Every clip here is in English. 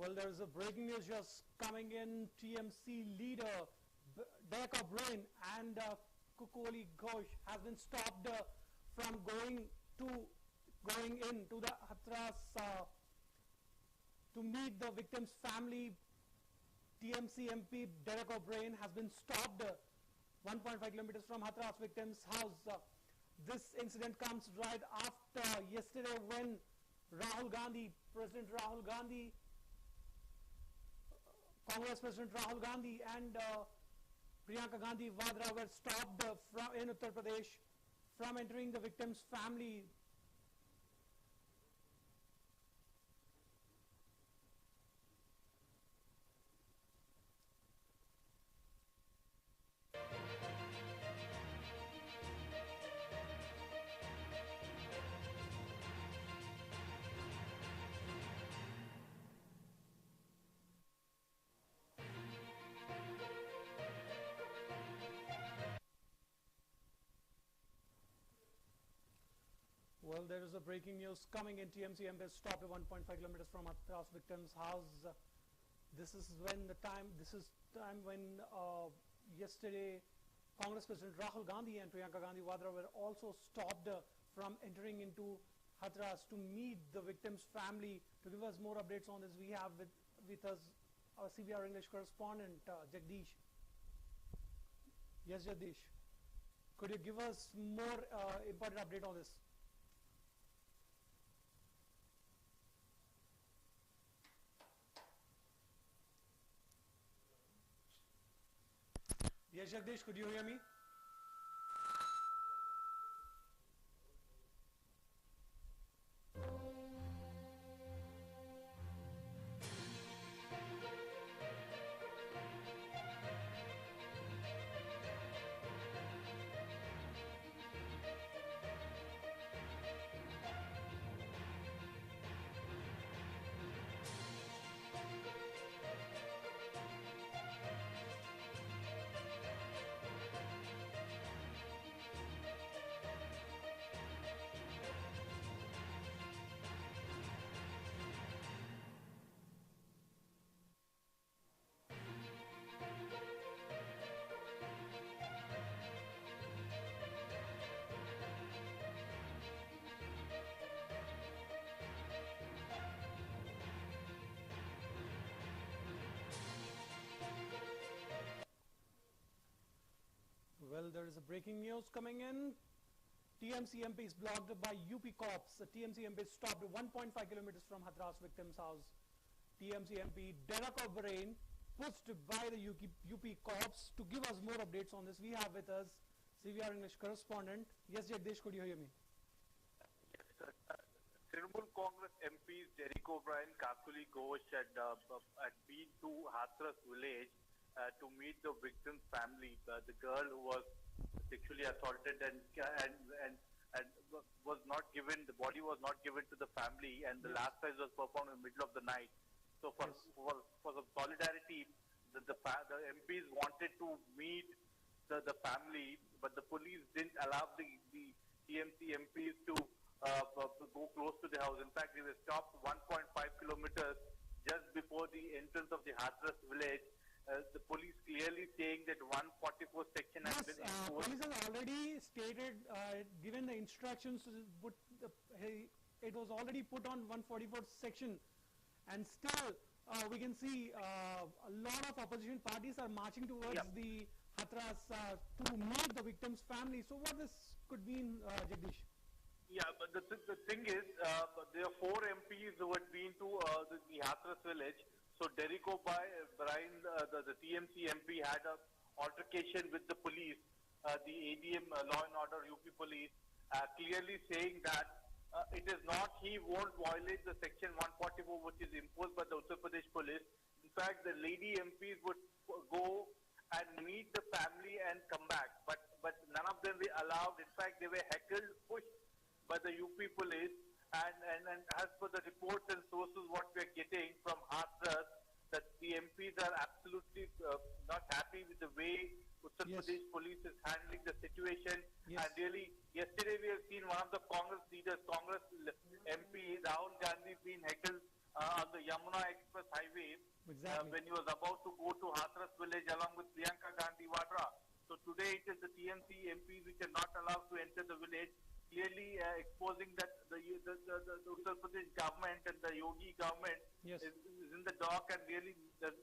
Well, there is a breaking news just coming in. TMC leader Derek O'Brien and Kukuli Ghosh has been stopped from going into the Hathras to meet the victim's family. TMC MP Derek O'Brien has been stopped 1.5 kilometers from Hathras victim's house. This incident comes right after yesterday when President Rahul Gandhi, Congress President Rahul Gandhi and Priyanka Gandhi Vadra were stopped in Uttar Pradesh from entering the victim's family. Well, there is a breaking news coming in. TMC MP stopped 1.5 kilometers from Hathras victim's house. This is time when yesterday Congress President Rahul Gandhi and Priyanka Gandhi Vadra were also stopped from entering into Hathras to meet the victim's family. To give us more updates on this, we have with us our CBR English correspondent Jagdish. Yes, Jagdish. Could you give us more important update on this? Yes, Jagdish, could you hear me? Well, there is a breaking news coming in. TMC MP is blocked by UP cops. The TMC MP stopped 1.5 kilometers from Hathras victim's house. TMC MP Derek O'Brien pushed by the UP cops. To give us more updates on this, we have with us CBR English correspondent. Yes, Jagdish, could you hear me? Yes, sir. Trinamool Congress MPs Derek O'Brien, Kukuli Ghosh had been to Hathras village to meet the victim's family, the girl who was sexually assaulted and was not given, the body was not given to the family, and the last rites was performed in the middle of the night. So for the solidarity, the MPs wanted to meet the family, but the police didn't allow the TMC MPs to go close to the house. In fact, they were stopped 1.5 kilometers just before the entrance of the Hathras village. The police clearly saying that 144 section has been enforced. Police has already stated, given the instructions, it was already put on 144 section, and still we can see a lot of opposition parties are marching towards the Hathras to meet the victim's family. So what this could mean, Jagdish? Yeah, but the thing is, there are 4 MPs who had been to the Hathras village. So Derek O'Brien, the TMC MP, had an altercation with the police, the ADM Law and Order UP police, clearly saying that it is not, he won't violate the section 144 which is imposed by the Uttar Pradesh police. In fact, the lady MPs would go and meet the family and come back, but none of them were allowed. In fact, they were heckled, pushed by the UP police. And as per the reports and sources what we are getting from Hathras, that the MPs are absolutely not happy with the way Uttar Pradesh police is handling the situation. And really, yesterday we have seen one of the Congress leaders, Congress MP Rahul Gandhi, being heckled on the Yamuna Express Highway Exactly. when he was about to go to Hathras village along with Priyanka Gandhi Vadra. So today it is the TMC MPs which are not allowed to enter the village, clearly exposing that the Uttar Pradesh government and the Yogi government Yes. is in the dock and really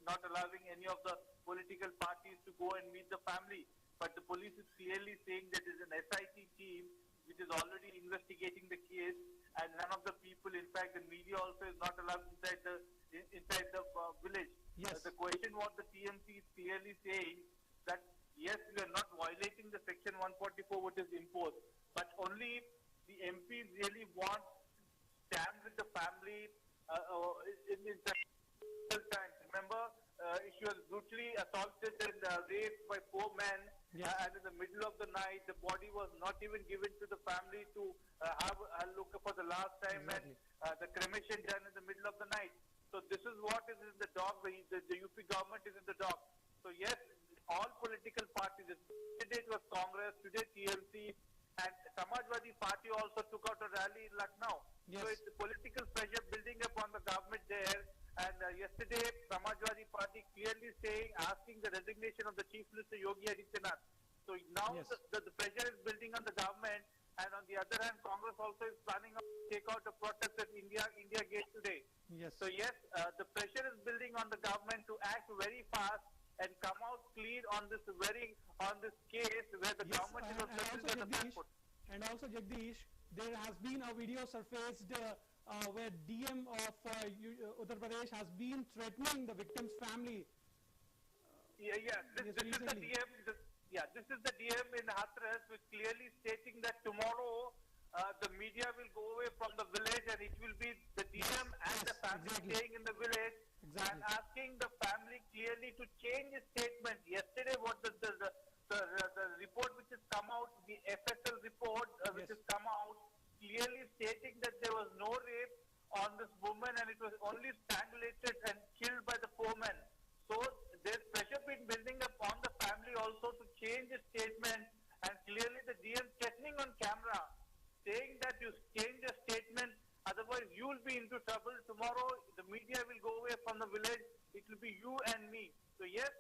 not allowing any of the political parties to go and meet the family. But the police is clearly saying that there is an SIT team which is already investigating the case, and none of the people, in fact, the media also is not allowed inside the village. Yes. The question what the TMC is clearly saying that yes, we are not violating the Section 144 which is imposed, but only the MPs really want to stand with the family in the time. Remember, she was brutally assaulted and raped by 4 men. Yes. And in the middle of the night, the body was not even given to the family to have a look for the last time, Exactly. and the cremation done in the middle of the night. So this is what is in the dock. The UP government is in the dock. So yes, all political parties. Today it was Congress, today TMC, and Samajwadi Party also took out a rally in Lucknow. Yes. So it's the political pressure building up on the government there. And yesterday, Samajwadi Party clearly asking the resignation of the Chief Minister Yogi Adityanath. So now Yes. the pressure is building on the government, and on the other hand, Congress also is planning to take out a protest at India Gate today. Yes. So yes, the pressure is building on the government to act very fast and come out clean on this case where the Yes, government is and on the also back foot. Jagdish, there has been a video surfaced where DM of Uttar Pradesh has been threatening the victim's family. Yeah. This is the recently. DM. This is the DM in Hathras, which clearly stating that tomorrow the media will go away from the village and it will be the DM and the family exactly. staying in the village Exactly. and asking the family clearly to change his statement. Yesterday, what the report which has come out, the FSL report which Yes. has come out, clearly stating that there was no rape on this woman and it was only strangulated and killed by the 4 men. So there's pressure been building up on the family also to change the statement, and clearly the DM threatening on camera, saying that you change the statement, otherwise you will be into trouble. Tomorrow the media will go away from the village. It will be you and me. So yes,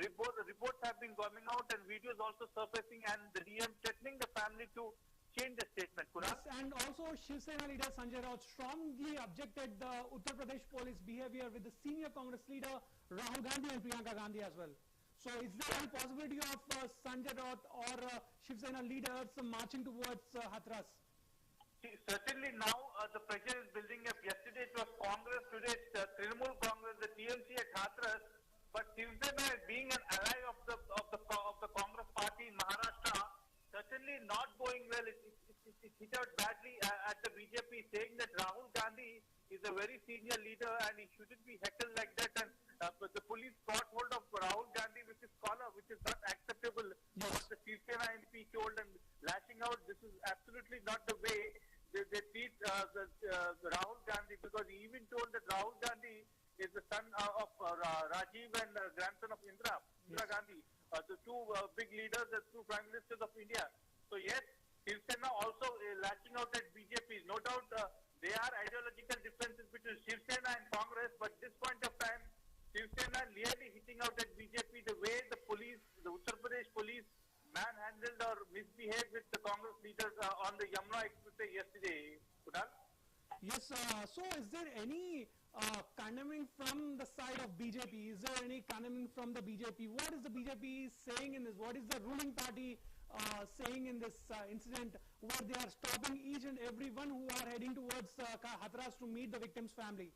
reports have been coming out and videos also surfacing, and the DM threatening the family to change the statement. Kunal? Yes, and also Shiv Sena leader Sanjay Raut strongly objected the Uttar Pradesh police behavior with the senior Congress leader Rahul Gandhi and Priyanka Gandhi as well. So is there any possibility of Sanjay Raut or Shiv Sena leaders marching towards Hathras? See, certainly now the pressure is building up. Yesterday it was Congress, today it's Trinamool Congress, the TMC at Hathras. But Shiv Sena, being an ally of the Congress party in Maharashtra, certainly not going well. It hit out badly at the BJP, saying that Rahul Gandhi is a very senior leader and he shouldn't be heckled like that. And but the police caught hold of Rahul Gandhi with his collar, which is not acceptable. Yes. What the Shiv Sena MP told and lashing out, this is absolutely not the way they treat Rahul Gandhi, because he even told that Rahul Gandhi is the son of Rajiv and grandson of Indira Gandhi, the two big leaders, the two prime ministers of India. So yes, Shiv Sena also lashing out at BJP. No doubt there are ideological differences between Shiv Sena and Congress, but at this point of time, Shiv Sena really hitting out at BJP the way the police, the Uttar Pradesh police, manhandled or misbehaved with the Congress leaders on the Yamuna Expressway yesterday. Kunal? Yes, so is there any condemning from the side of BJP? Is there any condemning from the BJP? What is the BJP saying in this? What is the ruling party saying in this incident where they are stopping each and every one who are heading towards Hathras to meet the victim's family?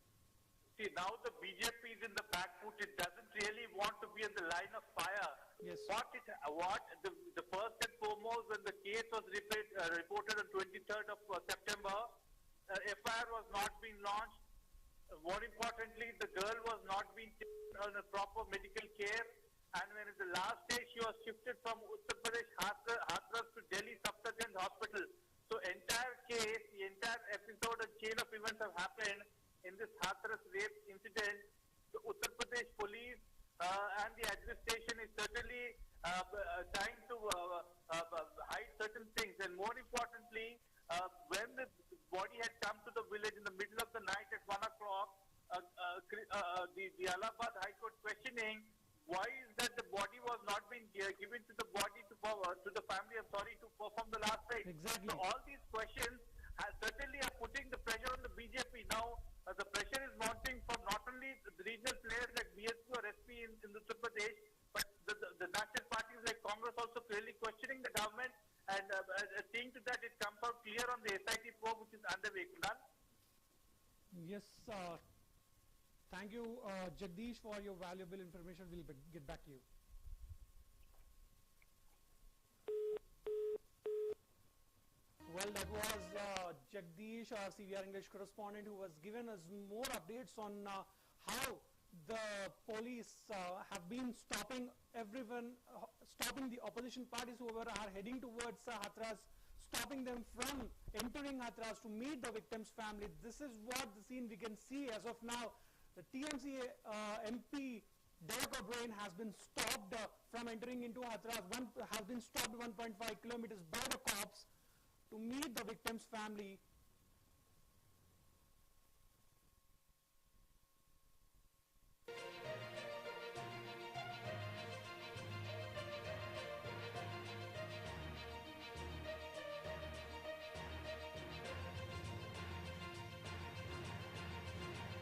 See, now the BJP is in the back foot. It doesn't really want to be in the line of fire. Yes. The first and foremost, when the case was reported on 23rd of September, FIR was not being launched. More importantly, the girl was not being taken on a proper medical care. And when in the last day, she was shifted from Uttar Pradesh Hathras to Delhi Safdarjung Hospital. So entire case, the entire episode and chain of events have happened in this Hathras rape incident. The Uttar Pradesh police and the administration is certainly trying to hide certain things. And more importantly, when the body had come to the village in the middle of the night at 1 o'clock, the Allahabad High Court questioning why is that the body was not being given to the body to the family. I'm sorry, to perform the last rites. Exactly. So all these questions certainly are putting the pressure on the BJP. Now the pressure is mounting from not only the regional players like BSP or SP in Uttar Pradesh, but the national parties like Congress also clearly questioning the government and seeing to that it comes out clear on the SIT probe which is underway. Kunal? Yes, thank you, Jagdish, for your valuable information. We'll get back to you. Well, that was Jagdish, our CVR English correspondent, who was given us more updates on how the police have been stopping everyone, stopping the opposition parties who are heading towards Hathras, stopping them from entering Hathras to meet the victim's family. This is what the scene we can see as of now. The TMC MP Derek O'Brien has been stopped from entering into Hathras. Has been stopped 1.5 kilometers by the cops to meet the victim's family.